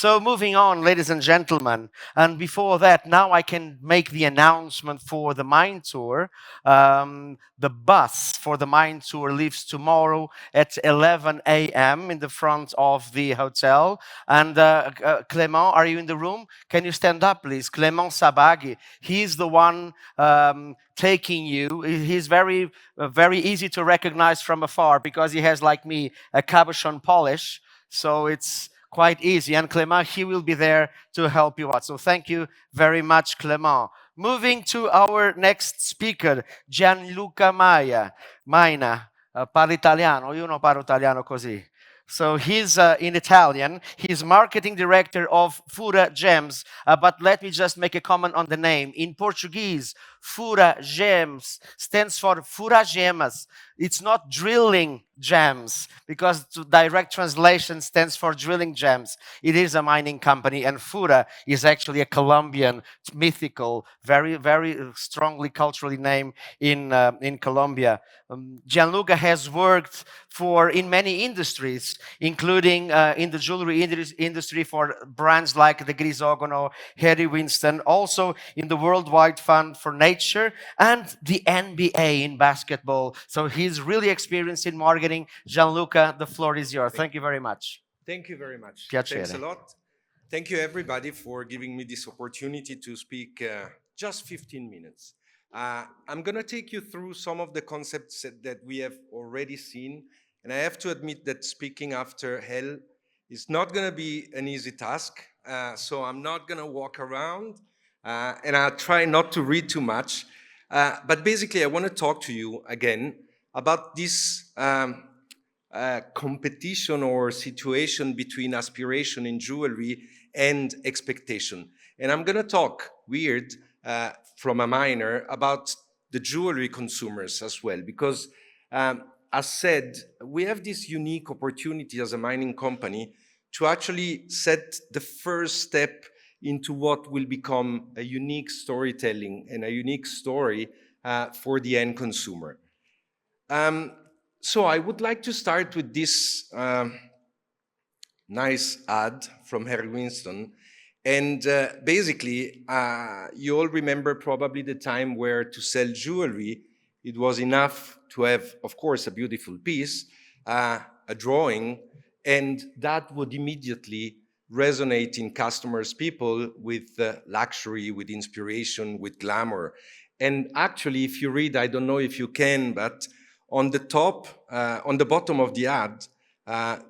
So moving on, ladies and gentlemen, and before that, now I can make the announcement for the mine tour. The bus for the mine tour leaves tomorrow at 11 a.m. in the front of the hotel. And Clément, are you in the room? Can you stand up, please? Clément Sabaghi. He's the one taking you. He's very easy to recognize from afar because he has, like me, a cabochon polish. So it's quite easy. And Clément, he will be there to help you out. So thank you very much, Clément. Moving to our next speaker, Gianluca Maina. Parla italiano? Io non parlo italiano così. So he's in Italian. He's marketing director of Fura Gems. But let me just make a comment on the name. In Portuguese, Fura Gems stands for Fura Gemas. It's not drilling gems because direct translation stands for drilling gems. It is a mining company, and Fura is actually a Colombian mythical, very strongly culturally named in Colombia. Gianluca has worked in many industries, including in the jewelry industry for brands like the Grisogono, Harry Winston, also in the Worldwide Fund for Nature and the NBA in basketball. So he's really experienced in marketing. Gianluca, the floor is yours. Thank you very much. Thank you very much. Piacere. Thanks a lot. Thank you, everybody, for giving me this opportunity to speak just 15 minutes. I'm going to take you through some of the concepts that we have already seen. And I have to admit that speaking after Hell is not going to be an easy task. So I'm not going to walk around and I'll try not to read too much. But basically, I want to talk to you again about this competition or situation between aspiration in jewelry and expectation. And I'm going to talk weird from a miner about the jewelry consumers as well, because as said, we have this unique opportunity as a mining company to actually set the first step into what will become a unique storytelling and a unique story for the end consumer. So I would like to start with this nice ad from Harry Winston. And basically, you all remember probably the time where to sell jewelry, it was enough to have, of course, a beautiful piece, a drawing, and that would immediately resonate in customers' people with luxury, with inspiration, with glamour. And actually, if you read, I don't know if you can, but on the bottom of the ad,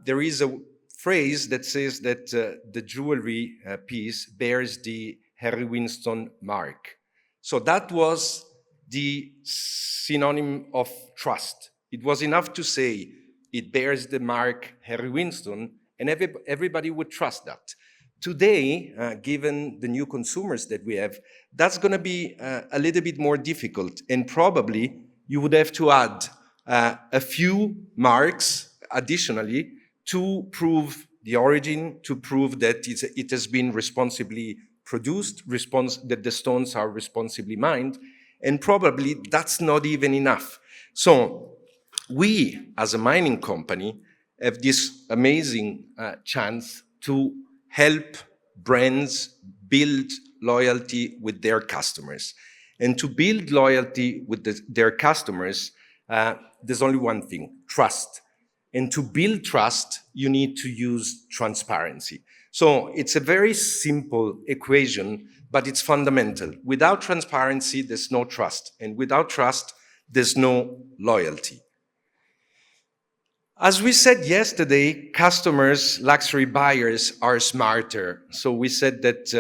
there is a phrase that says that the jewelry piece bears the Harry Winston mark. So that was the synonym of trust. It was enough to say it bears the mark Harry Winston, and everybody would trust that. Today, given the new consumers that we have, that's going to be a little bit more difficult, and probably you would have to add a few marks additionally to prove the origin, to prove that it has been responsibly produced, that the stones are responsibly mined, and probably that's not even enough. So we, as a mining company, have this amazing chance to help brands build loyalty with their customers. And to build loyalty with their customers, there's only one thing: trust. And to build trust, you need to use transparency. So it's a very simple equation, but it's fundamental. Without transparency, there's no trust. And without trust, there's no loyalty. As we said yesterday, customers, luxury buyers are smarter. So we said that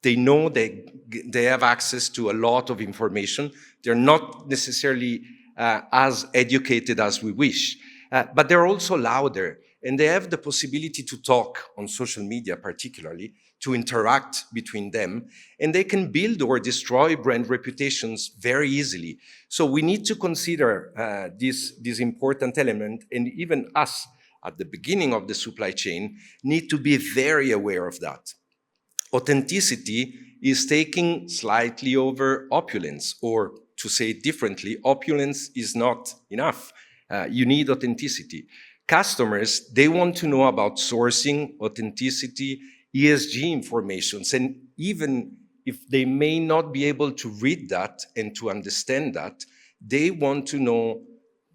they have access to a lot of information. They're not necessarily as educated as we wish, but they're also louder, and they have the possibility to talk on social media, particularly, to interact between them, and they can build or destroy brand reputations very easily. So we need to consider this important element, and even us at the beginning of the supply chain need to be very aware of that. Authenticity is taking slightly over opulence, or to say it differently, opulence is not enough. You need authenticity. Customers, they want to know about sourcing, authenticity, ESG informations, and even if they may not be able to read that and to understand that, they want to know,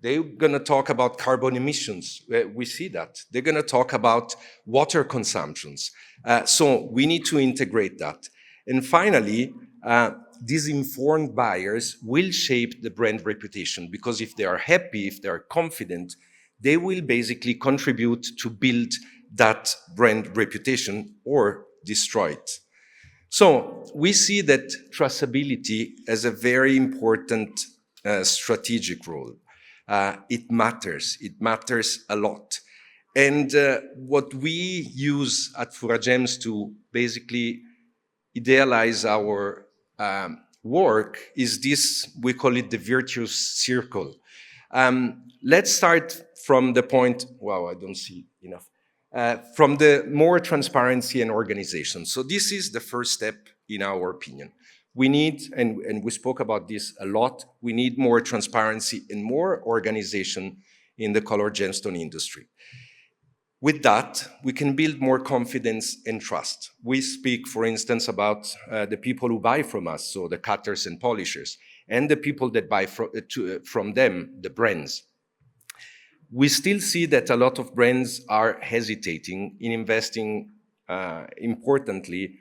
they're going to talk about carbon emissions. We see that. They're going to talk about water consumptions. So we need to integrate that. And finally, these informed buyers will shape the brand reputation, because if they are happy, if they are confident, they will basically contribute to build that brand reputation or destroy it. So we see that traceability as a very important strategic role. It matters a lot. And what we use at Fura Gems to basically idealize our work is this, we call it the virtuous circle. Let's start from the point, wow, I don't see enough, from the more transparency and organization. So this is the first step in our opinion. We need, and we spoke about this a lot, we need more transparency and more organization in the color gemstone industry. With that, we can build more confidence and trust. We speak, for instance, about the people who buy from us, so the cutters and polishers, and the people that buy from them, the brands. We still see that a lot of brands are hesitating in investing importantly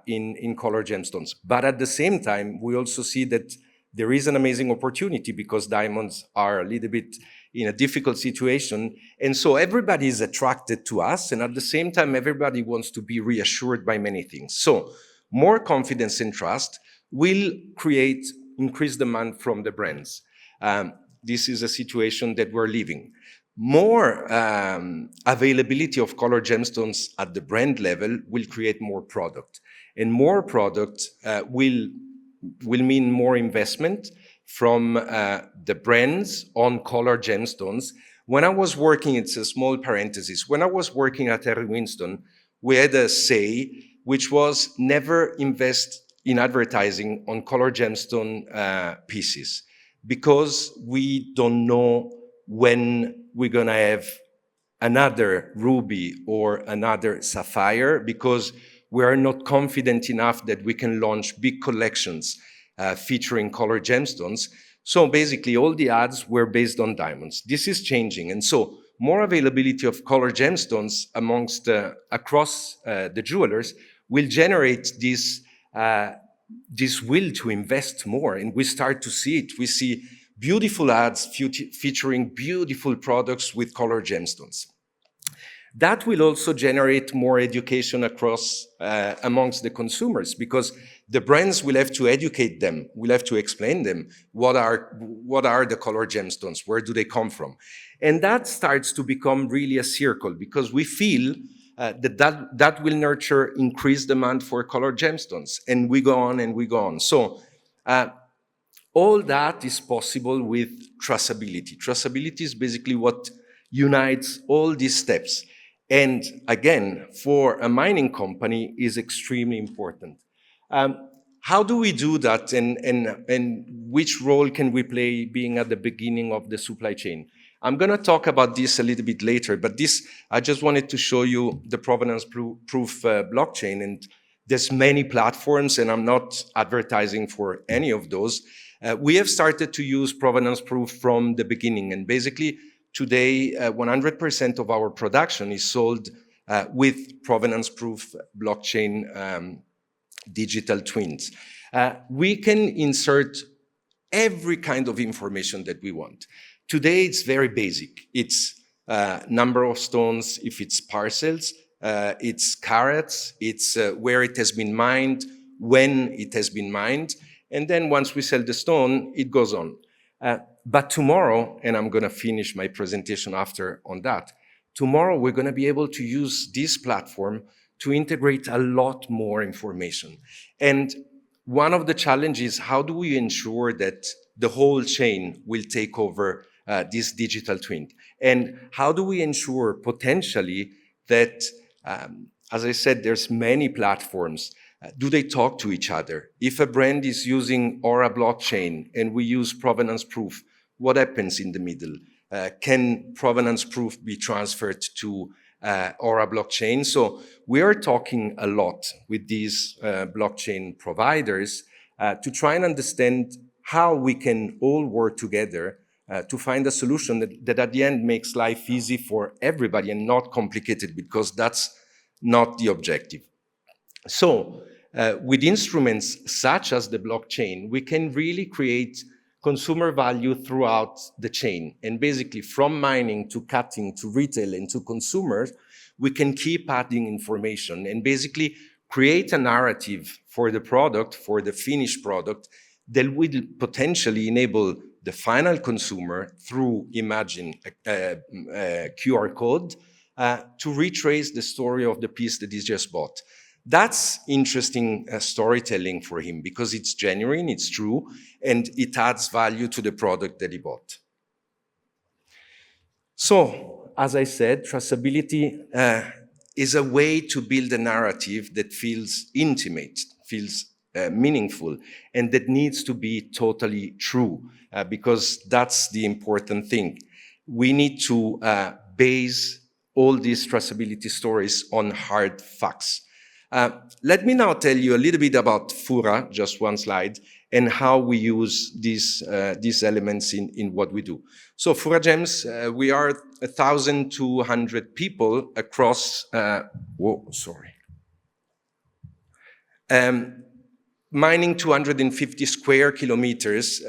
in color gemstones. But at the same time, we also see that there is an amazing opportunity, because diamonds are a little bit in a difficult situation. And so everybody is attracted to us. And at the same time, everybody wants to be reassured by many things. So more confidence and trust will create increased demand from the brands. This is a situation that we're living. More availability of color gemstones at the brand level will create more product. And more product will mean more investment from the brands on color gemstones. When I was working, it's a small parenthesis, when I was working at Harry Winston, we had a say, which was never invest in advertising on color gemstone pieces, because we don't know when we're gonna have another ruby or another sapphire, because we are not confident enough that we can launch big collections featuring color gemstones. So basically all the ads were based on diamonds. This is changing. And so more availability of color gemstones amongst across the jewelers will generate this will to invest more. And we start to see it. We see beautiful ads featuring beautiful products with color gemstones. That will also generate more education across amongst the consumers, because the brands will have to educate them, will have to explain them what are the color gemstones, where do they come from, and that starts to become really a circle, because we feel that will nurture increased demand for color gemstones, and we go on and we go on. So all that is possible with traceability. Traceability is basically what unites all these steps. And again, for a mining company is extremely important. How do we do that, and which role can we play being at the beginning of the supply chain? I'm going to talk about this a little bit later, but this, I just wanted to show you the provenance proof blockchain, and there's many platforms, and I'm not advertising for any of those. We have started to use provenance proof from the beginning, and basically today, 100% of our production is sold with provenance proof blockchain digital twins. We can insert every kind of information that we want. Today, it's very basic. It's number of stones, if it's parcels, it's carats, it's where it has been mined, when it has been mined, and then once we sell the stone, it goes on. But tomorrow, and I'm going to finish my presentation after on that, tomorrow we're going to be able to use this platform to integrate a lot more information. And one of the challenges, how do we ensure that the whole chain will take over this digital twin? And how do we ensure potentially that, as I said, there's many platforms, do they talk to each other? If a brand is using Aura blockchain and we use provenance proof, what happens in the middle? can provenance proof be transferred to Aura blockchain? So we are talking a lot with these blockchain providers to try and understand how we can all work together to find a solution that at the end makes life easy for everybody and not complicated, because that's not the objective. So with instruments such as the blockchain, we can really create consumer value throughout the chain. And basically from mining to cutting to retail and to consumers, we can keep adding information and basically create a narrative for the product, for the finished product, that will potentially enable the final consumer through, imagine, a QR code to retrace the story of the piece that he's just bought. That's interesting storytelling for him because it's genuine, it's true, and it adds value to the product that he bought. So, as I said, traceability is a way to build a narrative that feels intimate, feels meaningful, and that needs to be totally true, because that's the important thing. We need to base all these traceability stories on hard facts. Let me now tell you a little bit about Fura, just one slide, and how we use these elements in what we do. So Fura Gems, we are 1,200 people across, mining 250 square kilometers.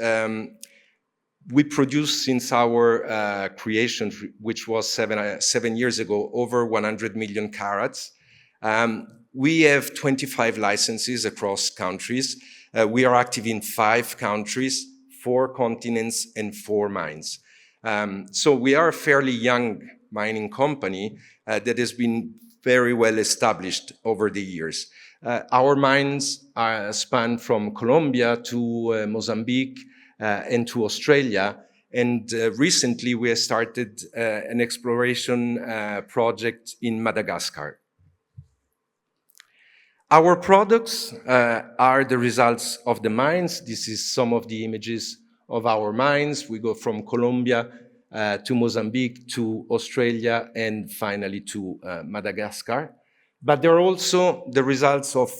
We produce since our creation, which was seven years ago, over 100 million carats. We have 25 licenses across countries. We are active in 5 countries, 4 continents, and 4 mines. So we are a fairly young mining company that has been very well established over the years. Our mines span from Colombia to Mozambique and to Australia. And recently we have started an exploration project in Madagascar. Our products are the results of the mines. This is some of the images of our mines. We go from Colombia to Mozambique to Australia and finally to Madagascar. But they're also the results of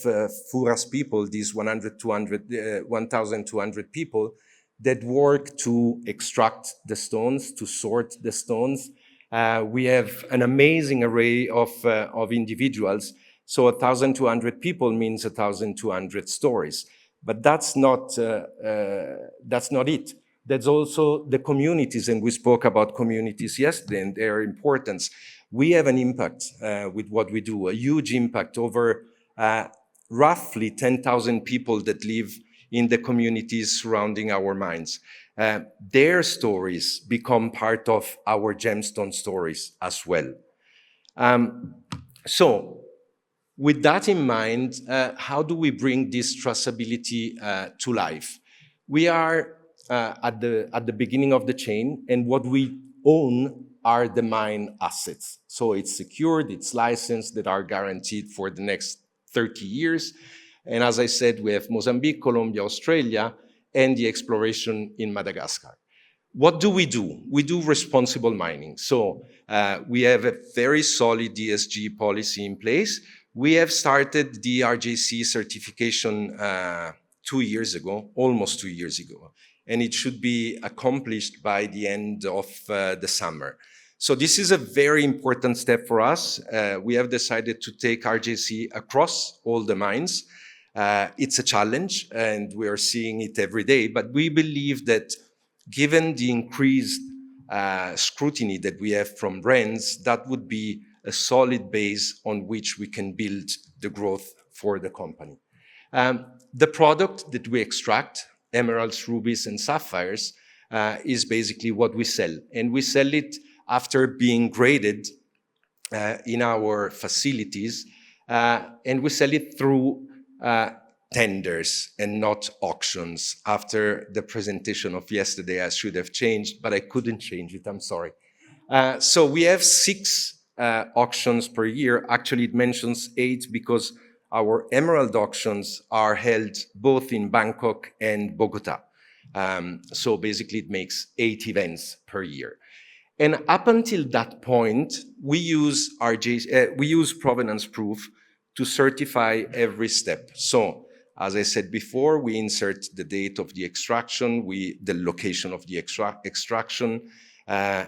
Fura's people, these 1,200 people that work to extract the stones, to sort the stones. We have an amazing array of individuals. So 1,200 people means 1,200 stories. But that's not it. That's also the communities, and we spoke about communities yesterday and their importance. We have an impact with what we do, a huge impact over roughly 10,000 people that live in the communities surrounding our mines. Their stories become part of our gemstone stories as well. So, with that in mind, how do we bring this traceability to life? We are at the beginning of the chain, and what we own are the mine assets. So it's secured, it's licensed, that are guaranteed for the next 30 years. And as I said, we have Mozambique, Colombia, Australia, and the exploration in Madagascar. What do? We do responsible mining. So we have a very solid ESG policy in place. We have started the RJC certification 2 years ago, almost 2 years ago, and it should be accomplished by the end of the summer. So this is a very important step for us. We have decided to take RJC across all the mines. It's a challenge, and we are seeing it every day, but we believe that given the increased scrutiny that we have from brands, that would be a solid base on which we can build the growth for the company. The product that we extract, emeralds, rubies, and sapphires, is basically what we sell. And we sell it after being graded in our facilities, and we sell it through tenders and not auctions. After the presentation of yesterday, I should have changed, but I couldn't change it, I'm sorry. So we have 6 auctions per year. Actually, it mentions 8 because our emerald auctions are held both in Bangkok and Bogota. So basically it makes 8 events per year. And up until that point, we use we use provenance proof to certify every step. So, as I said before, we insert the date of the extraction, the location of the extraction.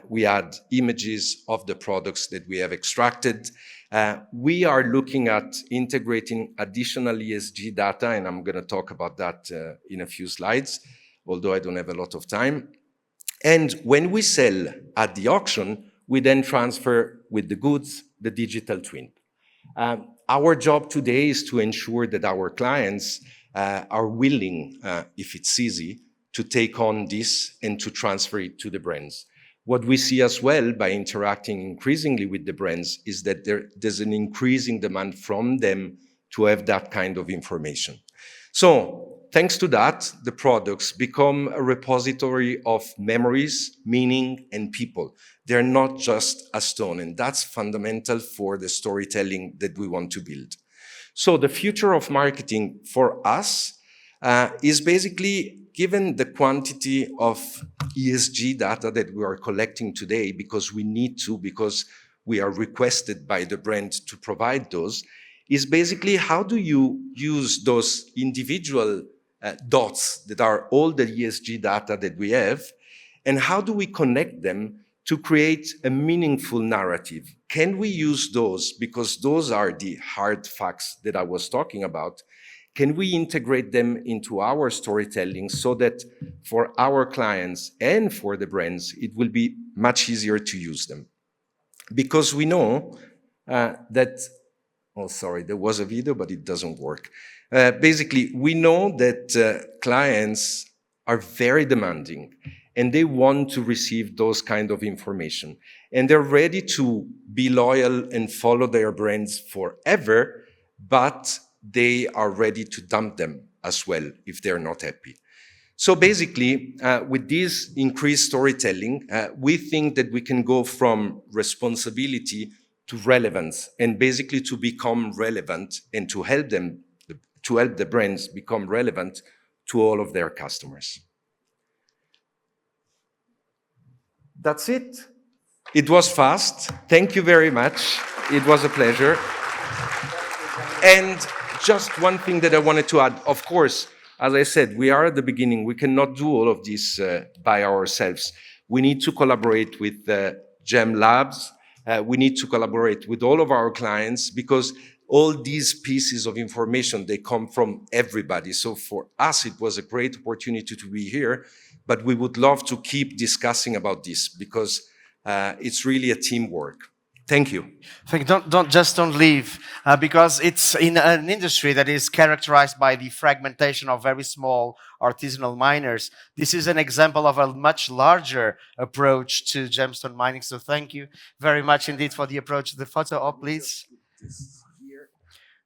We add images of the products that we have extracted. We are looking at integrating additional ESG data, and I'm going to talk about that in a few slides, although I don't have a lot of time. And when we sell at the auction, we then transfer with the goods the digital twin. Our job today is to ensure that our clients are willing, if it's easy, to take on this and to transfer it to the brands. What we see as well by interacting increasingly with the brands is that there's an increasing demand from them to have that kind of information. So thanks to that, the products become a repository of memories, meaning, and people. They're not just a stone, and that's fundamental for the storytelling that we want to build. So the future of marketing for us is basically, given the quantity of ESG data that we are collecting today, because we need to, because we are requested by the brand to provide those, is basically how do you use those individual dots that are all the ESG data that we have, and how do we connect them to create a meaningful narrative? Can we use those, because those are the hard facts that I was talking about, can we integrate them into our storytelling so that for our clients and for the brands, it will be much easier to use them? Because we know that, oh, sorry, there was a video, but it doesn't work. Basically, we know that clients are very demanding and they want to receive those kind of information. And they're ready to be loyal and follow their brands forever, but they are ready to dump them as well if they're not happy. So basically, with this increased storytelling, we think that we can go from responsibility to relevance, and basically to become relevant and to help them, to help the brands become relevant to all of their customers. That's it. It was fast. Thank you very much. It was a pleasure. And just one thing that I wanted to add, of course, as I said, we are at the beginning. We cannot do all of this by ourselves. We need to collaborate with GEM Labs. We need to collaborate with all of our clients, because all these pieces of information, they come from everybody. So for us, it was a great opportunity to be here, but we would love to keep discussing about this, because it's really a teamwork. Thank you. Don't leave, because it's in an industry that is characterized by the fragmentation of very small artisanal miners. This is an example of a much larger approach to gemstone mining. So thank you very much indeed for the approach. The photo up, please.